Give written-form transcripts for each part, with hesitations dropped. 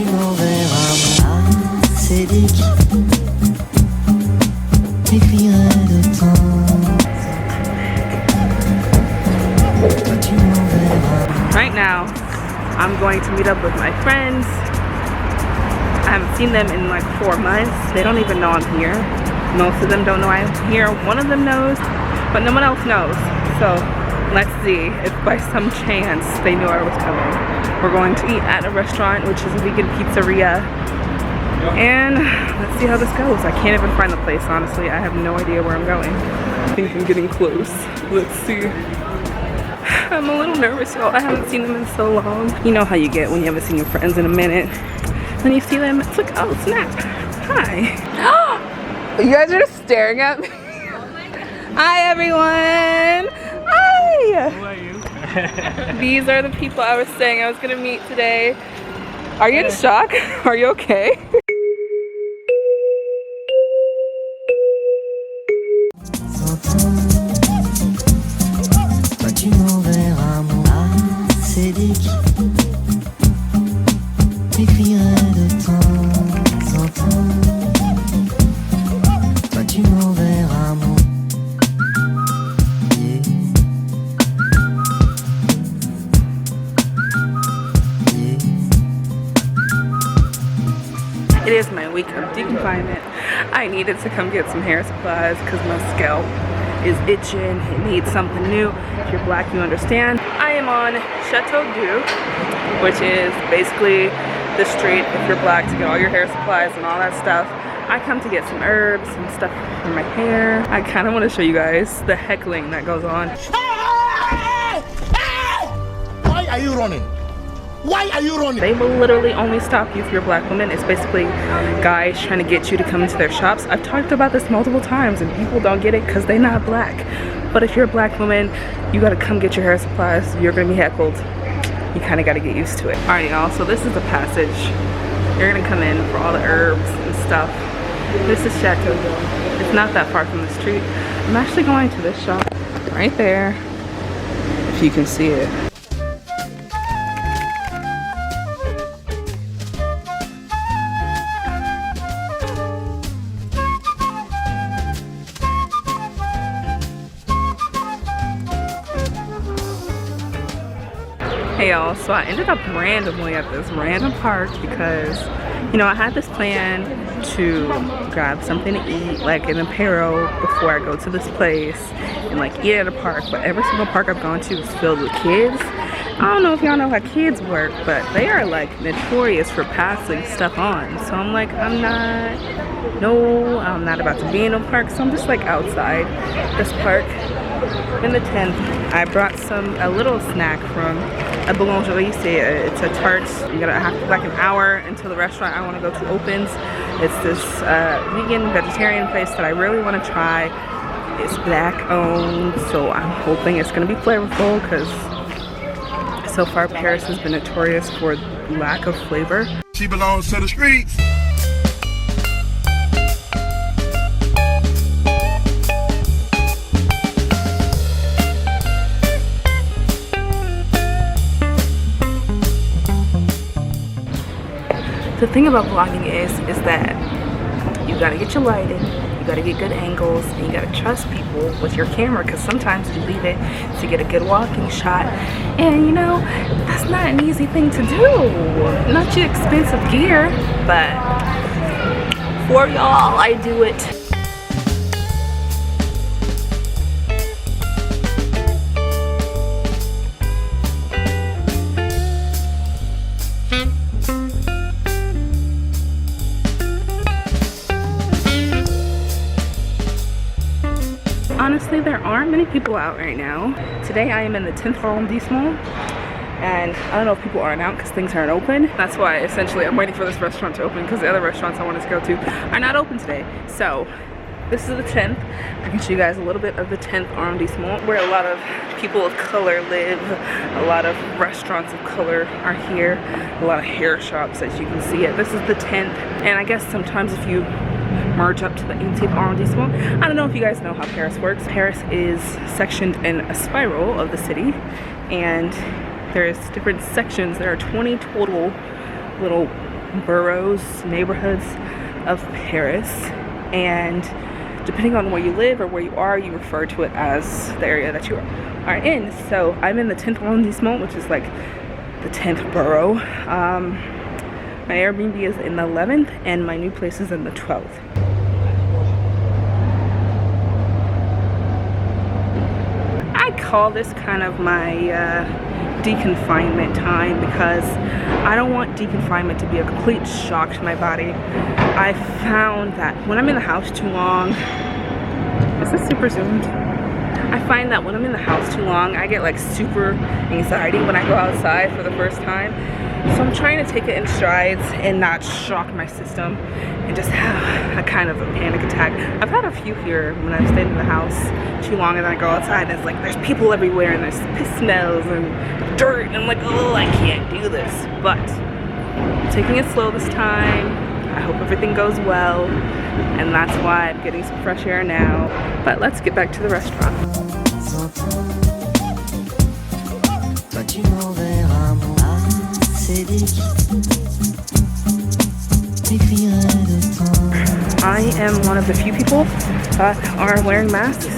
tu m'enverras c'est dit t'écrirai de temps. Tu m'enverras. Right now, I'm going to meet up with my friends. I haven't seen them in like 4 months. They don't even know I'm here. Most of them don't know I'm here. One of them knows, but no one else knows. So let's see if by some chance they knew I was coming. We're going to eat at a restaurant, which is a vegan pizzeria. And let's see how this goes. I can't even find the place, honestly. I have no idea where I'm going. I think I'm getting close. Let's see. I'm a little nervous, y'all. I haven't seen them in so long. You know how you get when you haven't seen your friends in a minute. When you see them, it's like, oh snap, hi. You guys are just staring at me. Hi everyone. Hi. Who are you? These are the people I was saying I was gonna meet today. Are you in shock? Are you okay? Tu m'enverras mon c'est dit t'écrirai de temps en temps. Toi tu m'enverras mon It is my week of deconfinement. I needed to come get some hair supplies because my scalp is itching. It needs something new. If you're black, you understand. I am on Chateau d'Eau, which is basically the street if you're black to get all your hair supplies and all that stuff. I come to get some herbs and stuff for my hair. I kind of want to show you guys the heckling that goes on. Why are you running? Why are you running? They will literally only stop you if you're a black woman. It's basically guys trying to get you to come into their shops. I've talked about this multiple times and people don't get it because they're not black. But if you're a black woman, you gotta come get your hair supplies. You're gonna be heckled. You kind of gotta get used to it. All right, y'all, so this is the passage. You're gonna come in for all the herbs and stuff. This is Chateau d'Eau. It's not that far from the street. I'm actually going to this shop right there, if you can see it. Hey y'all, so I ended up randomly at this random park because, you know, I had this plan to grab something to eat, like an apparel, before I go to this place and like eat at a park, but every single park I've gone to is filled with kids. I don't know if y'all know how kids work, but they are like notorious for passing stuff on. So I'm like, I'm not about to be in a park, so I'm just like outside this park in the tent. I brought a little snack from a boulangerie. It's a tart. You gotta have like an hour until the restaurant I want to go to opens. It's this vegan vegetarian place that I really want to try. It's black owned, so I'm hoping it's gonna be flavorful because so far Paris has been notorious for lack of flavor. She belongs to the streets. The thing about vlogging is that you gotta get your lighting, you gotta get good angles, and you gotta trust people with your camera because sometimes you leave it to get a good walking shot. And you know, that's not an easy thing to do. Not your expensive gear, but for y'all, I do it. Honestly, there aren't many people out right now. Today I am in the 10th arrondissement, and I don't know if people aren't out because things aren't open. That's why essentially I'm waiting for this restaurant to open because the other restaurants I wanted to go to are not open today. So this is the 10th. I can show you guys a little bit of the 10th arrondissement where a lot of people of color live. A lot of restaurants of color are here. A lot of hair shops, as you can see it. This is the 10th, and I guess sometimes if you merge up to the 18th arrondissement. I don't know if you guys know how Paris works. Paris is sectioned in a spiral of the city, and there's different sections. There are 20 total little boroughs, neighborhoods of Paris, and depending on where you live or where you are, you refer to it as the area that you are in. So I'm in the 10th arrondissement, which is like the 10th borough. My Airbnb is in the 11th and my new place is in the 12th. I call this kind of my deconfinement time because I don't want deconfinement to be a complete shock to my body. I found that when I'm in the house too long, is this super zoomed? I find that when I'm in the house too long, I get like super anxiety when I go outside for the first time. So I'm trying to take it in strides and not shock my system and just have a kind of a panic attack. I've had a few here when I've stayed in the house too long and then I go outside and it's like there's people everywhere and there's piss smells and dirt and I'm like, oh, I can't do this. But I'm taking it slow this time. I hope everything goes well, and that's why I'm getting some fresh air now. But let's get back to the restaurant. Toi tu m'enverras mon t'écrirai de temps. I am one of the few people that are wearing masks.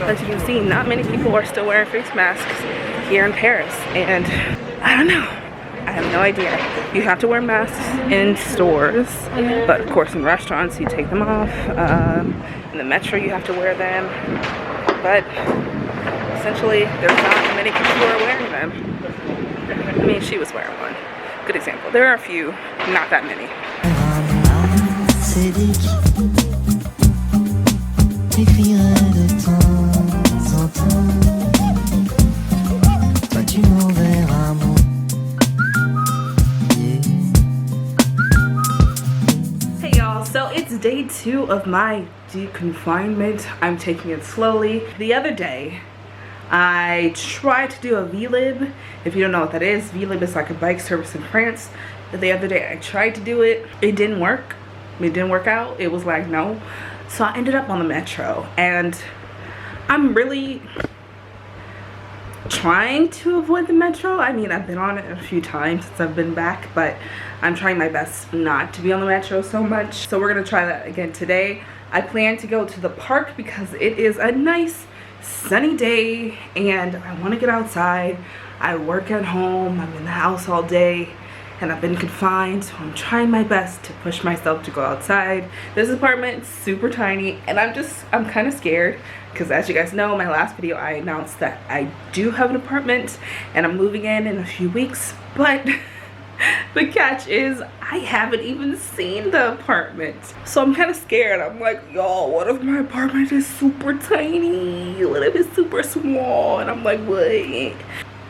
As you can see, not many people are still wearing face masks here in Paris, and I don't know. I have no idea. You have to wear masks in stores, but of course in restaurants you take them off. In the metro you have to wear them, but essentially there's not many people who are wearing them. I mean, she was wearing one. Good example. There are a few, not that many. T'écrirai de temps en temps. Toi tu m'enverras mon Hey y'all, so it's day 2 of my deconfinement. I'm taking it slowly. The other day, I tried to do a VLib. If you don't know what that is, VLib is like a bike service in France. The other day I tried to do it. It didn't work. It didn't work out. It was like, no. So I ended up on the metro, and I'm really trying to avoid the metro. I mean, I've been on it a few times since I've been back, but I'm trying my best not to be on the metro so much. So we're gonna try that again today. I plan to go to the park because it is a nice sunny day and I want to get outside. I work at home, I'm in the house all day, and I've been confined, so I'm trying my best to push myself to go outside. This apartment's super tiny and I'm kind of scared because, as you guys know, my last video I announced that I do have an apartment and I'm moving in a few weeks, but the catch is I haven't even seen the apartment. So I'm kind of scared. I'm like, y'all, what if my apartment is super tiny? What if it's super small? And I'm like, what?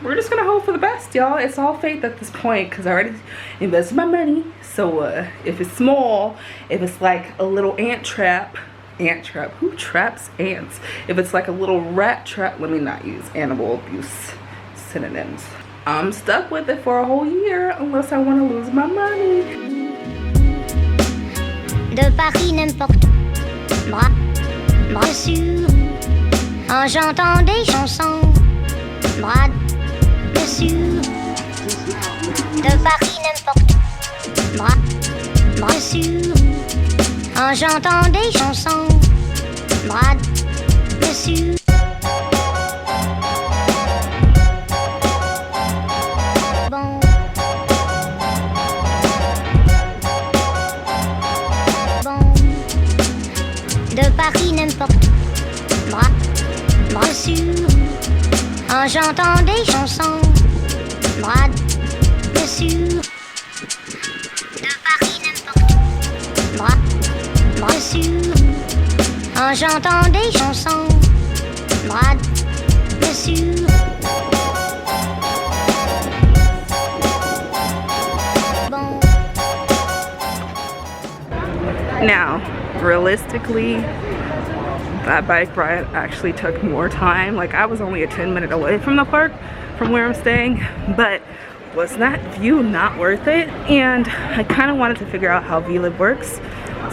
We're just gonna hope for the best, y'all. It's all faith at this point because I already invested my money. So if it's small, if it's like a little ant trap, who traps ants? If it's like a little rat trap, let me not use animal abuse synonyms. I'm stuck with it for a whole year unless I want to lose my money. De Paris n'importe où, bras sur, en chantant des chansons, bras dessus. De Paris n'importe où, bras sur, en chantant des chansons, bras dessus. De Paris n'importe où, bras dessus, en chantant des chansons, bras dessus. De Paris n'importe où, bras dessus, en chantant des chansons, bras dessus. Now, realistically, that bike ride actually took more time. Like, I was only a 10-minute away from the park from where I'm staying, but was that view not worth it? And I kind of wanted to figure out how VLib works,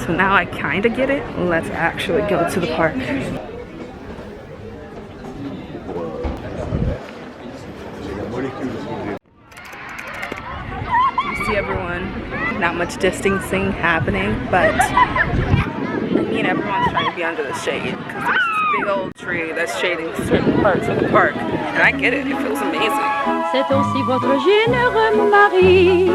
so now I kind of get it. Let's actually go to the park. You see everyone not much distancing happening, but I mean everyone's trying to be under the shade because there's this big old tree that's shading certain parts of the park, and I get it, it feels amazing. C'est aussi votre généreux mari.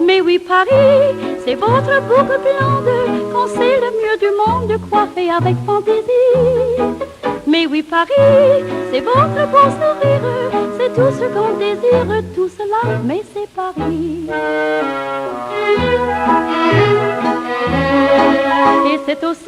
Mais oui, Paris, c'est votre boucle blonde, quand c'est le mieux du monde, coiffé avec fantaisie. Mais oui, Paris, c'est votre beau sourire, c'est tout ce qu'on désire, tout cela, mais c'est Paris. Et c'est aussi